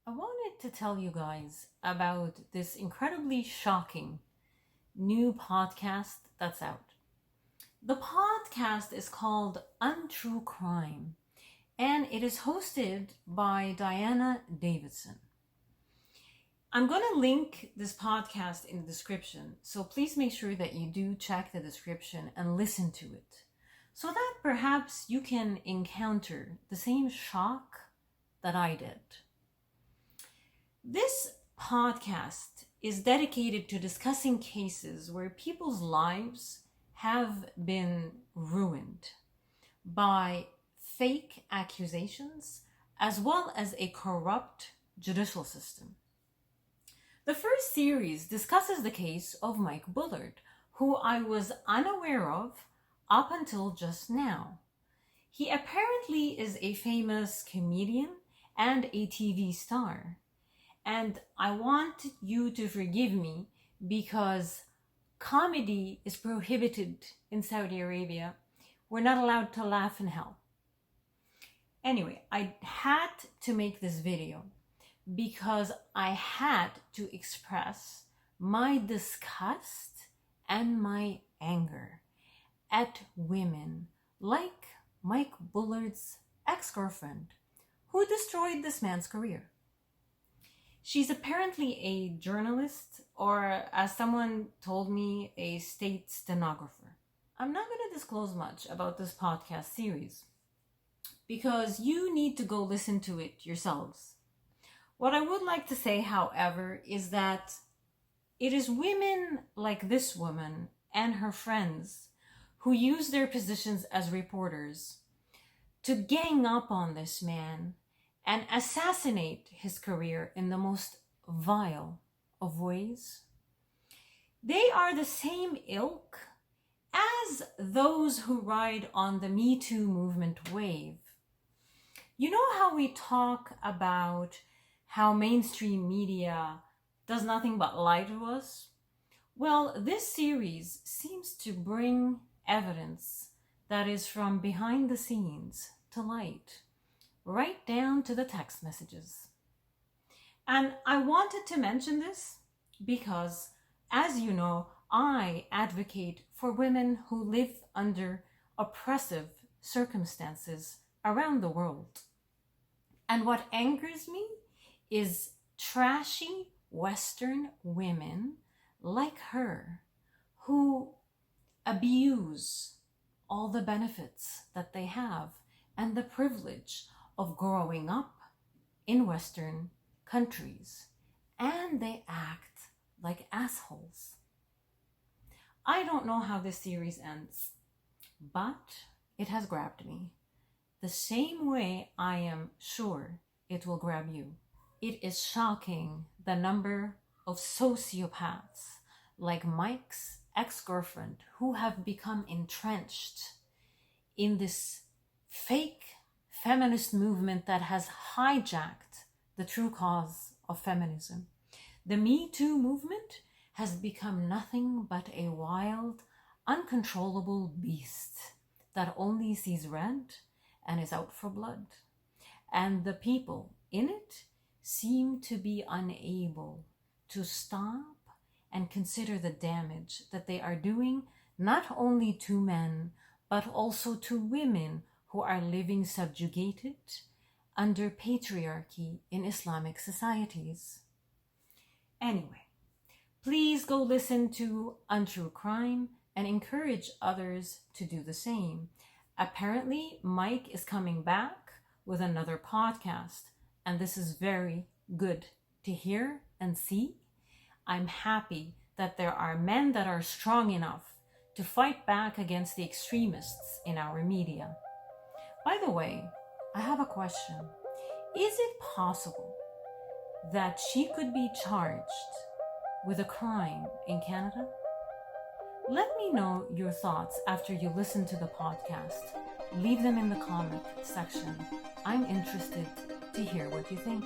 I wanted to tell you guys about this incredibly shocking new podcast that's out. The podcast is called UnTrue Crime, and it is hosted by Diana Davidson. I'm going to link this podcast in the description, so please make sure that you do check the description and listen to it, so that perhaps you can encounter the same shock that I did. This podcast is dedicated to discussing cases where people's lives have been ruined by fake accusations as well as a corrupt judicial system. The first series discusses the case of Mike Bullard, who I was unaware of up until just now. He apparently is a famous comedian and a TV star. And I want you to forgive me because comedy is prohibited in Saudi Arabia. We're not allowed to laugh in hell. Anyway, I had to make this video because I had to express my disgust and my anger at women like Mike Bullard's ex-girlfriend who destroyed this man's career. She's apparently a journalist, or as someone told me, a state stenographer. I'm not going to disclose much about this podcast series because you need to go listen to it yourselves. What I would like to say, however, is that it is women like this woman and her friends who use their positions as reporters to gang up on this man and assassinate his career in the most vile of ways. They are the same ilk as those who ride on the Me Too movement wave. You know how we talk about how mainstream media does nothing but lie to us? Well, this series seems to bring evidence that is from behind the scenes to light, right down to the text messages. And I wanted to mention this because, as you know, I advocate for women who live under oppressive circumstances around the world. And what angers me is trashy Western women like her who abuse all the benefits that they have and the privilege of growing up in Western countries, and they act like assholes. I don't know how this series ends, but it has grabbed me the same way I am sure it will grab you. It is shocking the number of sociopaths like Mike's ex-girlfriend who have become entrenched in this fake feminist movement that has hijacked the true cause of feminism. The Me Too movement has become nothing but a wild, uncontrollable beast that only sees red and is out for blood. And the people in it seem to be unable to stop and consider the damage that they are doing not only to men, but also to women who are living subjugated under patriarchy in Islamic societies. Anyway, please go listen to UnTrue Crime and encourage others to do the same. Apparently, Mike is coming back with another podcast, and this is very good to hear and see. I'm happy that there are men that are strong enough to fight back against the extremists in our media. By the way, I have a question. Is it possible that she could be charged with a crime in Canada? Let me know your thoughts after you listen to the podcast. Leave them in the comment section. I'm interested to hear what you think.